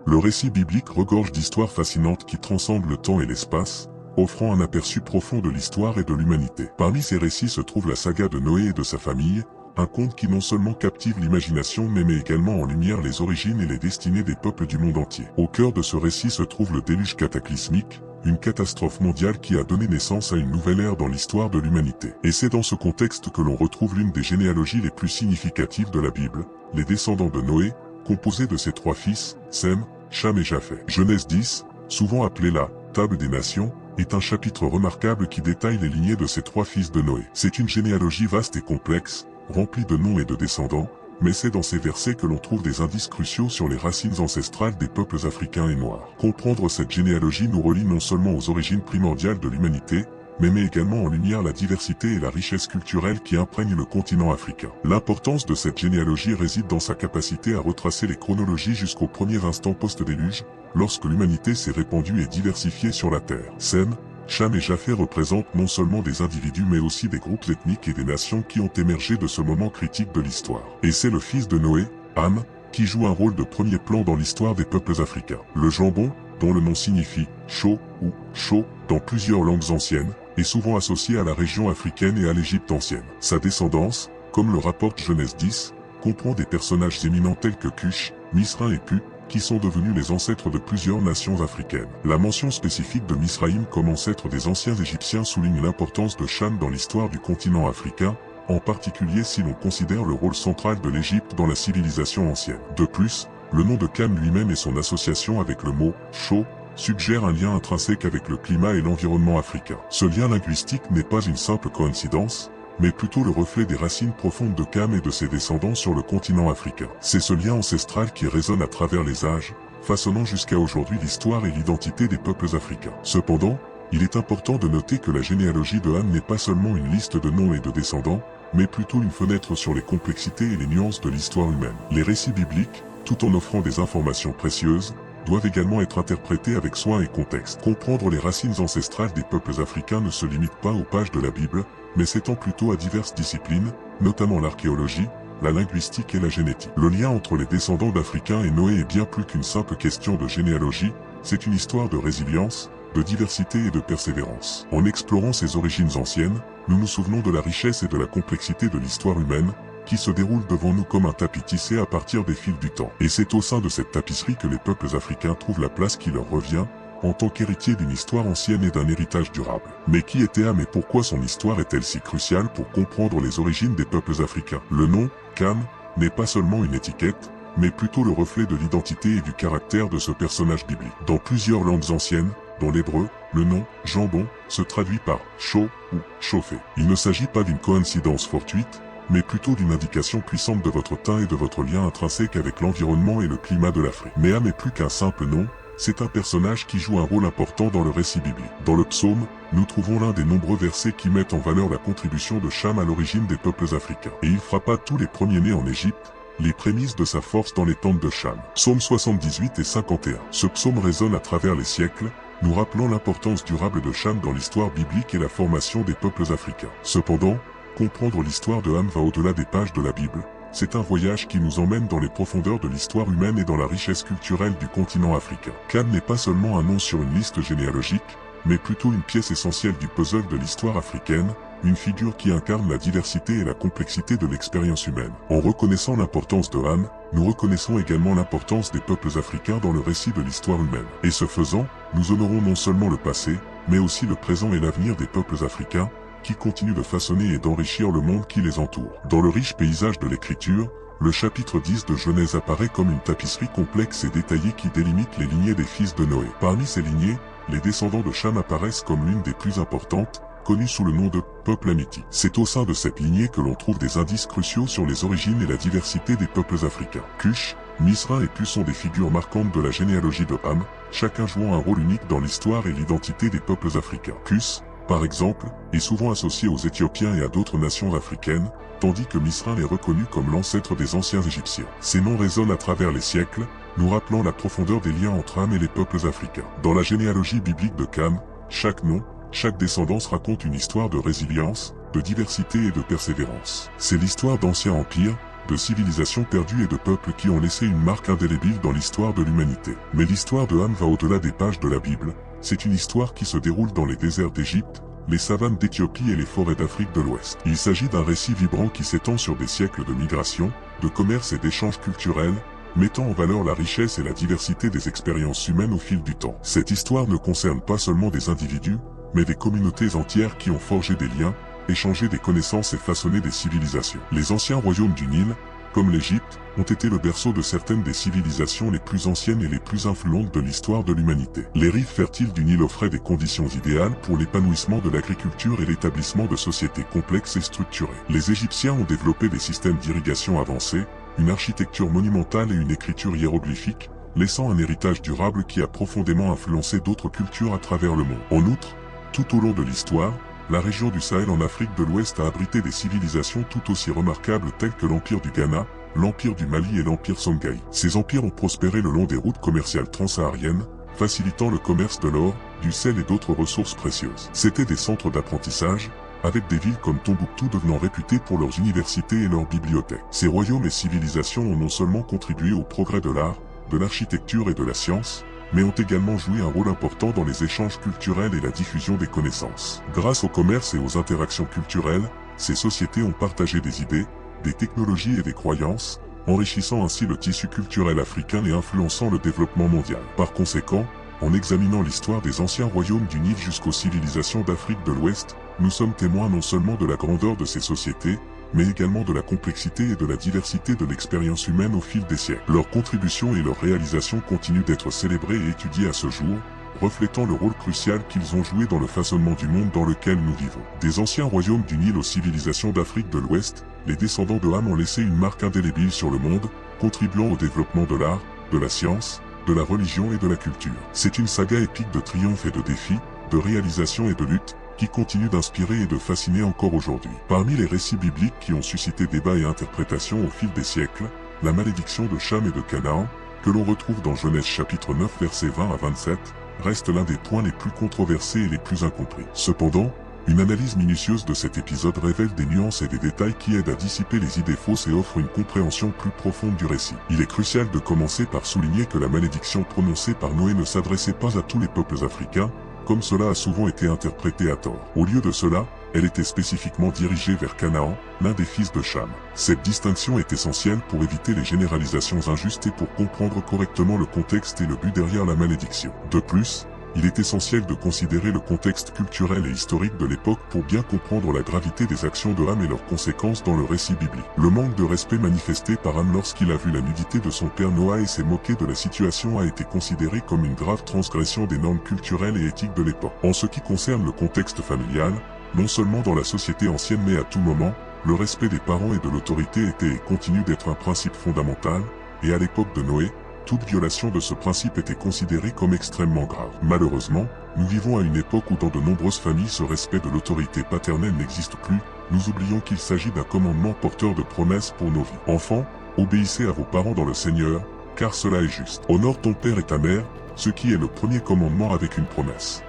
Le récit biblique regorge d'histoires fascinantes qui transcendent le temps et l'espace, offrant un aperçu profond de l'histoire et de l'humanité. Parmi ces récits se trouve la saga de Noé et de sa famille, un conte qui non seulement captive l'imagination mais met également en lumière les origines et les destinées des peuples du monde entier. Au cœur de ce récit se trouve le déluge cataclysmique, une catastrophe mondiale qui a donné naissance à une nouvelle ère dans l'histoire de l'humanité. Et c'est dans ce contexte que l'on retrouve l'une des généalogies les plus significatives de la Bible, les descendants de Noé, composés de ses trois fils, Sem, Cham et Japheth. Genèse 10, souvent appelée la Table des Nations, est un chapitre remarquable qui détaille les lignées de ces trois fils de Noé. C'est une généalogie vaste et complexe, remplie de noms et de descendants, mais c'est dans ces versets que l'on trouve des indices cruciaux sur les racines ancestrales des peuples africains et noirs. Comprendre cette généalogie nous relie non seulement aux origines primordiales de l'humanité, mais met également en lumière la diversité et la richesse culturelle qui imprègnent le continent africain. L'importance de cette généalogie réside dans sa capacité à retracer les chronologies jusqu'aux premiers instants post-déluge, lorsque l'humanité s'est répandue et diversifiée sur la Terre. Sem, Cham et Japheth représentent non seulement des individus mais aussi des groupes ethniques et des nations qui ont émergé de ce moment critique de l'histoire. Et c'est le fils de Noé, Ham, qui joue un rôle de premier plan dans l'histoire des peuples africains. Le jambon, dont le nom signifie « chaud » ou « chaud » dans plusieurs langues anciennes, est souvent associé à la région africaine et à l'Égypte ancienne. Sa descendance, comme le rapporte Genèse 10, comprend des personnages éminents tels que Cush, Misra et Pu, qui sont devenus les ancêtres de plusieurs nations africaines. La mention spécifique de Misraïm comme ancêtre des anciens Égyptiens souligne l'importance de Cham dans l'histoire du continent africain, en particulier si l'on considère le rôle central de l'Égypte dans la civilisation ancienne. De plus, le nom de Cham lui-même et son association avec le mot « chaud » suggère un lien intrinsèque avec le climat et l'environnement africain. Ce lien linguistique n'est pas une simple coïncidence, mais plutôt le reflet des racines profondes de Cham et de ses descendants sur le continent africain. C'est ce lien ancestral qui résonne à travers les âges, façonnant jusqu'à aujourd'hui l'histoire et l'identité des peuples africains. Cependant, il est important de noter que la généalogie de Ham n'est pas seulement une liste de noms et de descendants, mais plutôt une fenêtre sur les complexités et les nuances de l'histoire humaine. Les récits bibliques, tout en offrant des informations précieuses, doivent également être interprétés avec soin et contexte. Comprendre les racines ancestrales des peuples africains ne se limite pas aux pages de la Bible, mais s'étend plutôt à diverses disciplines, notamment l'archéologie, la linguistique et la génétique. Le lien entre les descendants d'Africains et Noé est bien plus qu'une simple question de généalogie, c'est une histoire de résilience, de diversité et de persévérance. En explorant ces origines anciennes, nous nous souvenons de la richesse et de la complexité de l'histoire humaine, qui se déroule devant nous comme un tapis tissé à partir des fils du temps. Et c'est au sein de cette tapisserie que les peuples africains trouvent la place qui leur revient, en tant qu'héritier d'une histoire ancienne et d'un héritage durable. Mais qui était Ham et pourquoi son histoire est-elle si cruciale pour comprendre les origines des peuples africains? Le nom, Cham, n'est pas seulement une étiquette, mais plutôt le reflet de l'identité et du caractère de ce personnage biblique. Dans plusieurs langues anciennes, dont l'hébreu, le nom, jambon, se traduit par chaud ou chauffé. Il ne s'agit pas d'une coïncidence fortuite, mais plutôt d'une indication puissante de votre teint et de votre lien intrinsèque avec l'environnement et le climat de l'Afrique. Mais Ham n'est plus qu'un simple nom, c'est un personnage qui joue un rôle important dans le récit biblique. Dans le psaume, nous trouvons l'un des nombreux versets qui mettent en valeur la contribution de Cham à l'origine des peuples africains. Et il frappa tous les premiers-nés en Égypte, les prémices de sa force dans les tentes de Cham. Psaume 78 et 51. Ce psaume résonne à travers les siècles, nous rappelant l'importance durable de Cham dans l'histoire biblique et la formation des peuples africains. Cependant, comprendre l'histoire de Ham va au-delà des pages de la Bible. C'est un voyage qui nous emmène dans les profondeurs de l'histoire humaine et dans la richesse culturelle du continent africain. Cham n'est pas seulement un nom sur une liste généalogique, mais plutôt une pièce essentielle du puzzle de l'histoire africaine, une figure qui incarne la diversité et la complexité de l'expérience humaine. En reconnaissant l'importance de Ham, nous reconnaissons également l'importance des peuples africains dans le récit de l'histoire humaine. Et ce faisant, nous honorons non seulement le passé, mais aussi le présent et l'avenir des peuples africains, qui continuent de façonner et d'enrichir le monde qui les entoure. Dans le riche paysage de l'écriture, le chapitre 10 de Genèse apparaît comme une tapisserie complexe et détaillée qui délimite les lignées des fils de Noé. Parmi ces lignées, les descendants de Cham apparaissent comme l'une des plus importantes, connue sous le nom de peuple hamitique. C'est au sein de cette lignée que l'on trouve des indices cruciaux sur les origines et la diversité des peuples africains. Cush, Misra et Pu sont des figures marquantes de la généalogie de Ham, chacun jouant un rôle unique dans l'histoire et l'identité des peuples africains. Cus, par exemple, est souvent associé aux Éthiopiens et à d'autres nations africaines, tandis que Misra est reconnu comme l'ancêtre des anciens Égyptiens. Ces noms résonnent à travers les siècles, nous rappelant la profondeur des liens entre Ham et les peuples africains. Dans la généalogie biblique de Cham, chaque nom, chaque descendance raconte une histoire de résilience, de diversité et de persévérance. C'est l'histoire d'anciens empires, de civilisations perdues et de peuples qui ont laissé une marque indélébile dans l'histoire de l'humanité. Mais l'histoire de Ham va au-delà des pages de la Bible, c'est une histoire qui se déroule dans les déserts d'Égypte, les savanes d'Éthiopie et les forêts d'Afrique de l'Ouest. Il s'agit d'un récit vibrant qui s'étend sur des siècles de migration, de commerce et d'échanges culturels, mettant en valeur la richesse et la diversité des expériences humaines au fil du temps. Cette histoire ne concerne pas seulement des individus, mais des communautés entières qui ont forgé des liens, échangé des connaissances et façonné des civilisations. Les anciens royaumes du Nil, comme l'Égypte, ont été le berceau de certaines des civilisations les plus anciennes et les plus influentes de l'histoire de l'humanité. Les rives fertiles du Nil offraient des conditions idéales pour l'épanouissement de l'agriculture et l'établissement de sociétés complexes et structurées. Les Égyptiens ont développé des systèmes d'irrigation avancés, une architecture monumentale et une écriture hiéroglyphique, laissant un héritage durable qui a profondément influencé d'autres cultures à travers le monde. En outre, tout au long de l'histoire, la région du Sahel en Afrique de l'Ouest a abrité des civilisations tout aussi remarquables telles que l'Empire du Ghana, l'Empire du Mali et l'Empire Songhai. Ces empires ont prospéré le long des routes commerciales transsahariennes, facilitant le commerce de l'or, du sel et d'autres ressources précieuses. C'étaient des centres d'apprentissage, avec des villes comme Tombouctou devenant réputées pour leurs universités et leurs bibliothèques. Ces royaumes et civilisations ont non seulement contribué au progrès de l'art, de l'architecture et de la science, mais ont également joué un rôle important dans les échanges culturels et la diffusion des connaissances. Grâce au commerce et aux interactions culturelles, ces sociétés ont partagé des idées, des technologies et des croyances, enrichissant ainsi le tissu culturel africain et influençant le développement mondial. Par conséquent, en examinant l'histoire des anciens royaumes du Nil jusqu'aux civilisations d'Afrique de l'Ouest, nous sommes témoins non seulement de la grandeur de ces sociétés, mais également de la complexité et de la diversité de l'expérience humaine au fil des siècles. Leurs contributions et leurs réalisations continuent d'être célébrées et étudiées à ce jour, reflétant le rôle crucial qu'ils ont joué dans le façonnement du monde dans lequel nous vivons. Des anciens royaumes du Nil aux civilisations d'Afrique de l'Ouest, les descendants de Ham ont laissé une marque indélébile sur le monde, contribuant au développement de l'art, de la science, de la religion et de la culture. C'est une saga épique de triomphes et de défis, de réalisations et de luttes, qui continue d'inspirer et de fasciner encore aujourd'hui. Parmi les récits bibliques qui ont suscité débats et interprétations au fil des siècles, la malédiction de Cham et de Canaan, que l'on retrouve dans Genèse chapitre 9 versets 20 à 27, reste l'un des points les plus controversés et les plus incompris. Cependant, une analyse minutieuse de cet épisode révèle des nuances et des détails qui aident à dissiper les idées fausses et offrent une compréhension plus profonde du récit. Il est crucial de commencer par souligner que la malédiction prononcée par Noé ne s'adressait pas à tous les peuples africains, comme cela a souvent été interprété à tort. Au lieu de cela, elle était spécifiquement dirigée vers Canaan, l'un des fils de Cham. Cette distinction est essentielle pour éviter les généralisations injustes et pour comprendre correctement le contexte et le but derrière la malédiction. De plus, il est essentiel de considérer le contexte culturel et historique de l'époque pour bien comprendre la gravité des actions de Ham et leurs conséquences dans le récit biblique. Le manque de respect manifesté par Ham lorsqu'il a vu la nudité de son père Noah et s'est moqué de la situation a été considéré comme une grave transgression des normes culturelles et éthiques de l'époque. En ce qui concerne le contexte familial, non seulement dans la société ancienne mais à tout moment, le respect des parents et de l'autorité était et continue d'être un principe fondamental, et à l'époque de Noé, toute violation de ce principe était considérée comme extrêmement grave. Malheureusement, nous vivons à une époque où dans de nombreuses familles ce respect de l'autorité paternelle n'existe plus, nous oublions qu'il s'agit d'un commandement porteur de promesses pour nos vies. Enfants, obéissez à vos parents dans le Seigneur, car cela est juste. Honore ton père et ta mère, ce qui est le premier commandement avec une promesse.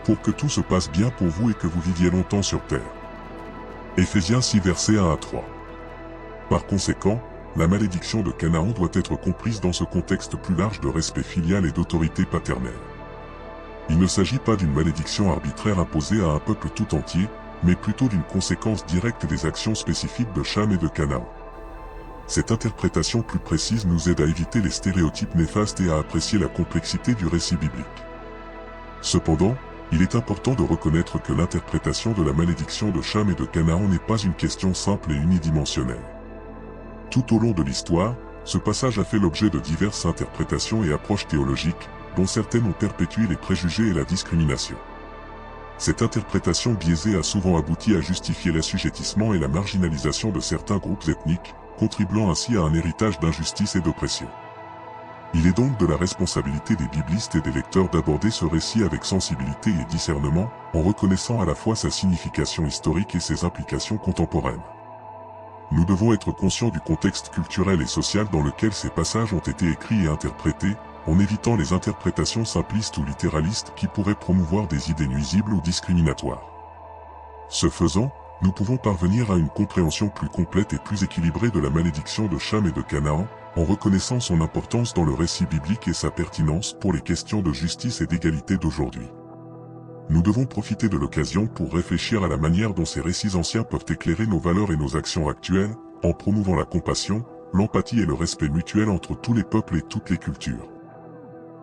Pour que tout se passe bien pour vous et que vous viviez longtemps sur terre. Éphésiens 6 versets 1 à 3. Par conséquent, la malédiction de Canaan doit être comprise dans ce contexte plus large de respect filial et d'autorité paternelle. Il ne s'agit pas d'une malédiction arbitraire imposée à un peuple tout entier, mais plutôt d'une conséquence directe des actions spécifiques de Cham et de Canaan. Cette interprétation plus précise nous aide à éviter les stéréotypes néfastes et à apprécier la complexité du récit biblique. Cependant, il est important de reconnaître que l'interprétation de la malédiction de Cham et de Canaan n'est pas une question simple et unidimensionnelle. Tout au long de l'histoire, ce passage a fait l'objet de diverses interprétations et approches théologiques, dont certaines ont perpétué les préjugés et la discrimination. Cette interprétation biaisée a souvent abouti à justifier l'assujettissement et la marginalisation de certains groupes ethniques, contribuant ainsi à un héritage d'injustice et d'oppression. Il est donc de la responsabilité des biblistes et des lecteurs d'aborder ce récit avec sensibilité et discernement, en reconnaissant à la fois sa signification historique et ses implications contemporaines. Nous devons être conscients du contexte culturel et social dans lequel ces passages ont été écrits et interprétés, en évitant les interprétations simplistes ou littéralistes qui pourraient promouvoir des idées nuisibles ou discriminatoires. Ce faisant, nous pouvons parvenir à une compréhension plus complète et plus équilibrée de la malédiction de Cham et de Canaan, en reconnaissant son importance dans le récit biblique et sa pertinence pour les questions de justice et d'égalité d'aujourd'hui. Nous devons profiter de l'occasion pour réfléchir à la manière dont ces récits anciens peuvent éclairer nos valeurs et nos actions actuelles, en promouvant la compassion, l'empathie et le respect mutuel entre tous les peuples et toutes les cultures.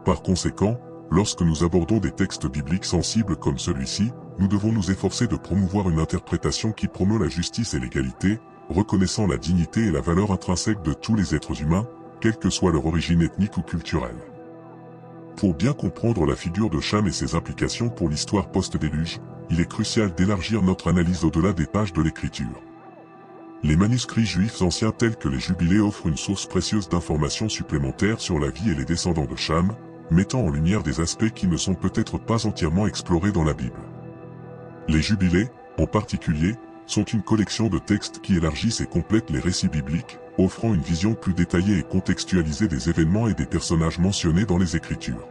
Par conséquent, lorsque nous abordons des textes bibliques sensibles comme celui-ci, nous devons nous efforcer de promouvoir une interprétation qui promeut la justice et l'égalité, reconnaissant la dignité et la valeur intrinsèque de tous les êtres humains, quelle que soit leur origine ethnique ou culturelle. Pour bien comprendre la figure de Cham et ses implications pour l'histoire post-déluge, il est crucial d'élargir notre analyse au-delà des pages de l'Écriture. Les manuscrits juifs anciens tels que les Jubilés offrent une source précieuse d'informations supplémentaires sur la vie et les descendants de Cham, mettant en lumière des aspects qui ne sont peut-être pas entièrement explorés dans la Bible. Les Jubilés, en particulier, sont une collection de textes qui élargissent et complètent les récits bibliques, offrant une vision plus détaillée et contextualisée des événements et des personnages mentionnés dans les Écritures.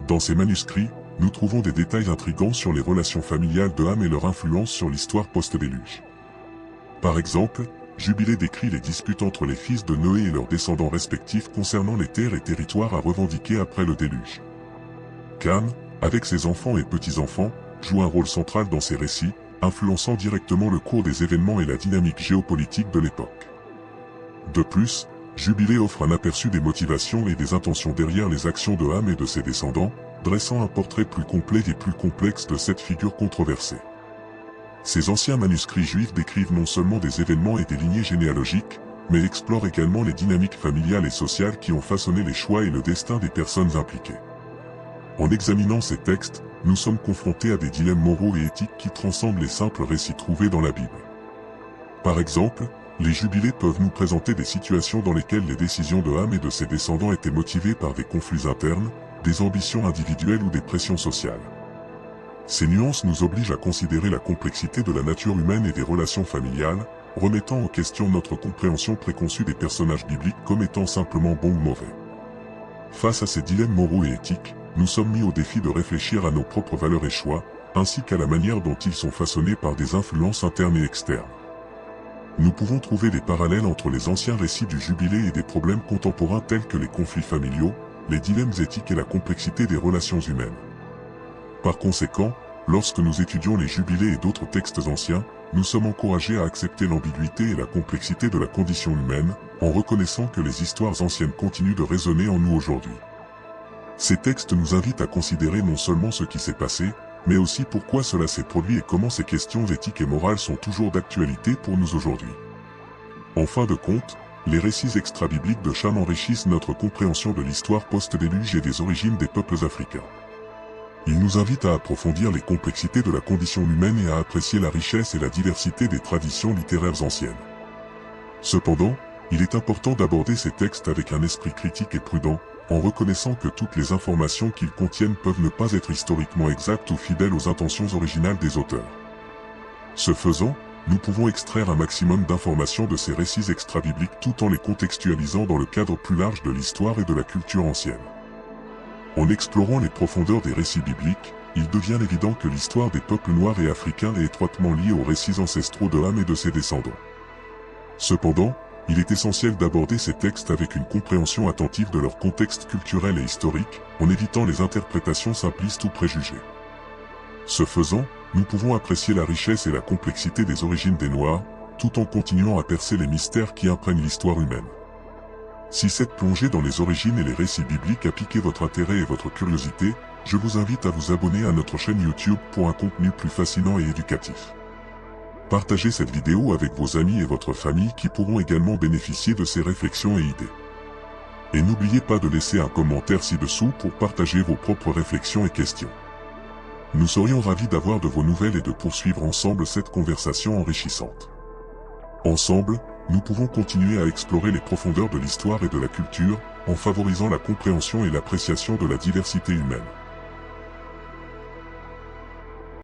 Dans ces manuscrits, nous trouvons des détails intrigants sur les relations familiales de Ham et leur influence sur l'histoire post-déluge. Par exemple, Jubilé décrit les disputes entre les fils de Noé et leurs descendants respectifs concernant les terres et territoires à revendiquer après le déluge. Cham, avec ses enfants et petits-enfants, joue un rôle central dans ces récits, influençant directement le cours des événements et la dynamique géopolitique de l'époque. De plus, Jubilé offre un aperçu des motivations et des intentions derrière les actions de Ham et de ses descendants, dressant un portrait plus complet et plus complexe de cette figure controversée. Ces anciens manuscrits juifs décrivent non seulement des événements et des lignées généalogiques, mais explorent également les dynamiques familiales et sociales qui ont façonné les choix et le destin des personnes impliquées. En examinant ces textes, nous sommes confrontés à des dilemmes moraux et éthiques qui transcendent les simples récits trouvés dans la Bible. Par exemple, les Jubilés peuvent nous présenter des situations dans lesquelles les décisions de Ham et de ses descendants étaient motivées par des conflits internes, des ambitions individuelles ou des pressions sociales. Ces nuances nous obligent à considérer la complexité de la nature humaine et des relations familiales, remettant en question notre compréhension préconçue des personnages bibliques comme étant simplement bons ou mauvais. Face à ces dilemmes moraux et éthiques, nous sommes mis au défi de réfléchir à nos propres valeurs et choix, ainsi qu'à la manière dont ils sont façonnés par des influences internes et externes. Nous pouvons trouver des parallèles entre les anciens récits du Jubilé et des problèmes contemporains tels que les conflits familiaux, les dilemmes éthiques et la complexité des relations humaines. Par conséquent, lorsque nous étudions les Jubilés et d'autres textes anciens, nous sommes encouragés à accepter l'ambiguïté et la complexité de la condition humaine, en reconnaissant que les histoires anciennes continuent de résonner en nous aujourd'hui. Ces textes nous invitent à considérer non seulement ce qui s'est passé, mais aussi pourquoi cela s'est produit et comment ces questions éthiques et morales sont toujours d'actualité pour nous aujourd'hui. En fin de compte, les récits extra-bibliques de Cham enrichissent notre compréhension de l'histoire post-déluge et des origines des peuples africains. Ils nous invitent à approfondir les complexités de la condition humaine et à apprécier la richesse et la diversité des traditions littéraires anciennes. Cependant, il est important d'aborder ces textes avec un esprit critique et prudent, en reconnaissant que toutes les informations qu'ils contiennent peuvent ne pas être historiquement exactes ou fidèles aux intentions originales des auteurs. Ce faisant, nous pouvons extraire un maximum d'informations de ces récits extra-bibliques tout en les contextualisant dans le cadre plus large de l'histoire et de la culture ancienne. En explorant les profondeurs des récits bibliques, il devient évident que l'histoire des peuples noirs et africains est étroitement liée aux récits ancestraux de Ham et de ses descendants. Cependant, il est essentiel d'aborder ces textes avec une compréhension attentive de leur contexte culturel et historique, en évitant les interprétations simplistes ou préjugées. Ce faisant, nous pouvons apprécier la richesse et la complexité des origines des Noirs, tout en continuant à percer les mystères qui imprègnent l'histoire humaine. Si cette plongée dans les origines et les récits bibliques a piqué votre intérêt et votre curiosité, je vous invite à vous abonner à notre chaîne YouTube pour un contenu plus fascinant et éducatif. Partagez cette vidéo avec vos amis et votre famille qui pourront également bénéficier de ces réflexions et idées. Et n'oubliez pas de laisser un commentaire ci-dessous pour partager vos propres réflexions et questions. Nous serions ravis d'avoir de vos nouvelles et de poursuivre ensemble cette conversation enrichissante. Ensemble, nous pouvons continuer à explorer les profondeurs de l'histoire et de la culture, en favorisant la compréhension et l'appréciation de la diversité humaine.